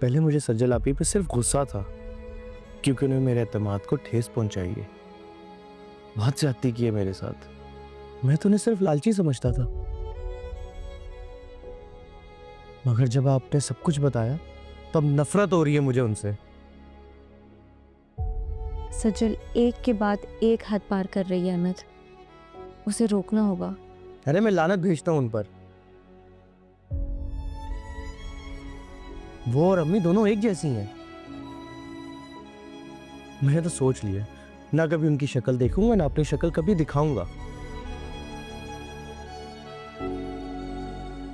पहले मुझे सज्जल आपी पे सिर्फ गुस्सा था क्योंकि उन्हें मेरे एतमाद को ठेस पहुंचाई है। बहुत ज्यादती की है मेरे साथ। मैं तो उन्हें सिर्फ लालची समझता था, मगर जब आपने सब कुछ बताया तो अब नफरत हो रही है मुझे उनसे। सज्जल एक के बाद एक हद पार कर रही है अहमद, उसे रोकना होगा। अरे मैं लानत भेजता हूं उन पर। वो और अम्मी दोनों एक जैसी हैं। मैंने तो सोच लिया, ना कभी उनकी शक्ल देखूंगा ना अपनी शक्ल कभी दिखाऊंगा।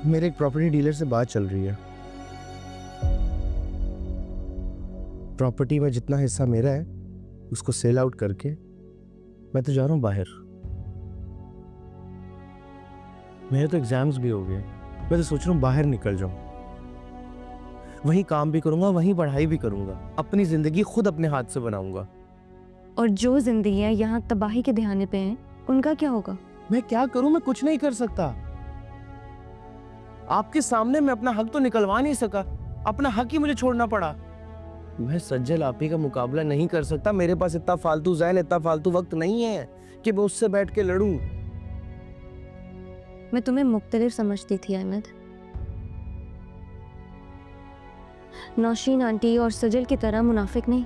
मेरे एक प्रॉपर्टी डीलर से बात चल रही है। प्रॉपर्टी में जितना हिस्सा मेरा है उसको सेल आउट करके मैं तो जा रहा हूं बाहर। मेरे तो एग्जाम्स भी हो गए, मैं तो सोच रहा हूं बाहर निकल जाऊं। वहीं काम भी करूंगा, वहीं पढ़ाई भी करूंगा, अपनी जिंदगी खुद अपने हाथ से बनाऊंगा। और जो जिंदगियां यहाँ तबाही के दहाने पे हैं, उनका क्या होगा? मैं क्या करूं? मैं कुछ नहीं कर सकता। आपके सामने मैं अपना हक तो निकलवा नहीं सका, अपना हक ही मुझे छोड़ना पड़ा। मैं सज्जल आपी का मुकाबला नहीं कर सकता। मेरे पास इतना फालतू ज़हन, इतना फालतू वक्त नहीं है कि मैं उससे बैठ के लड़ूं। मैं तुम्हें मुख्तलिफ समझती थी अहमद, नौशीन आंटी और सजल की तरह मुनाफिक नहीं।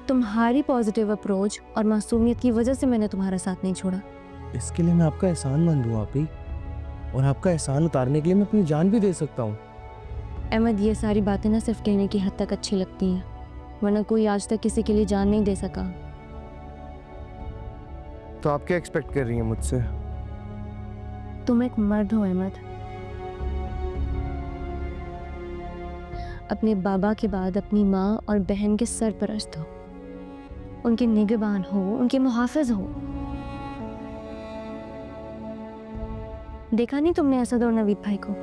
तुम्हारी पॉजिटिव अप्रोच और मासूमियत की वजह से मैंने तुम्हारा साथ नहीं छोड़ा। इसके लिए मैं आपका एहसानमंद हूँ आपी, और आपका एहसान उतारने के लिए मैं अपनी जान भी दे सकता हूँ। अहमद, ये सारी बातें ना सिर्फ कहने की हद तक अच्छी लगती हैं, वरना कोई आज तक किसी के लिए जान नहीं दे सका। तो आप क्या एक्सपेक्ट कर रही हैं मुझसे? तुम एक मर्द हो अहमद, अपने बाबा के बाद अपनी माँ और बहन के सरपरस्त हो, उनके निगहबान हो, उनके मुहाफिज हो। देखा नहीं तुमने असद और नवीद भाई को,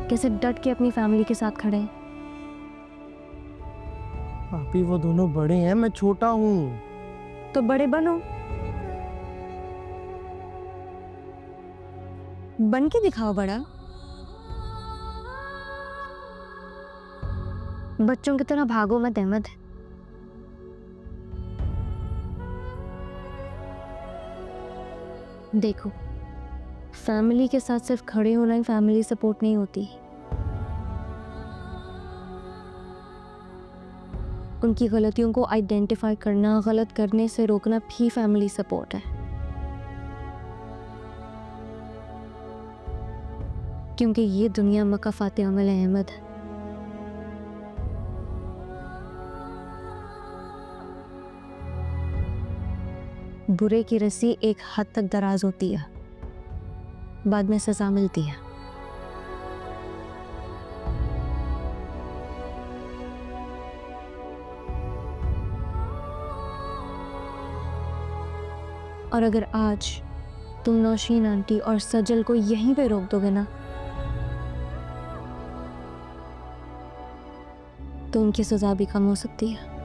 कैसे डट के अपनी फैमिली के साथ खड़े हैं। आपी वो दोनों बड़े हैं, मैं छोटा हूँ। तो बड़े बनो, बन के दिखाओ बड़ा। बच्चों की तरह भागो मत अहमद। देखो, फैमिली के साथ सिर्फ खड़े होना ही फैमिली सपोर्ट नहीं होती। उनकी गलतियों को आइडेंटिफाई करना, गलत करने से रोकना भी फैमिली सपोर्ट है। क्योंकि ये दुनिया मकाफात अमल है अहमद। बुरे की रस्सी एक हद तक दराज होती है, बाद में सजा मिलती है। और अगर आज तुम नौशीन आंटी और सजल को यहीं पे रोक दोगे ना, तो उनकी सजा भी कम हो सकती है।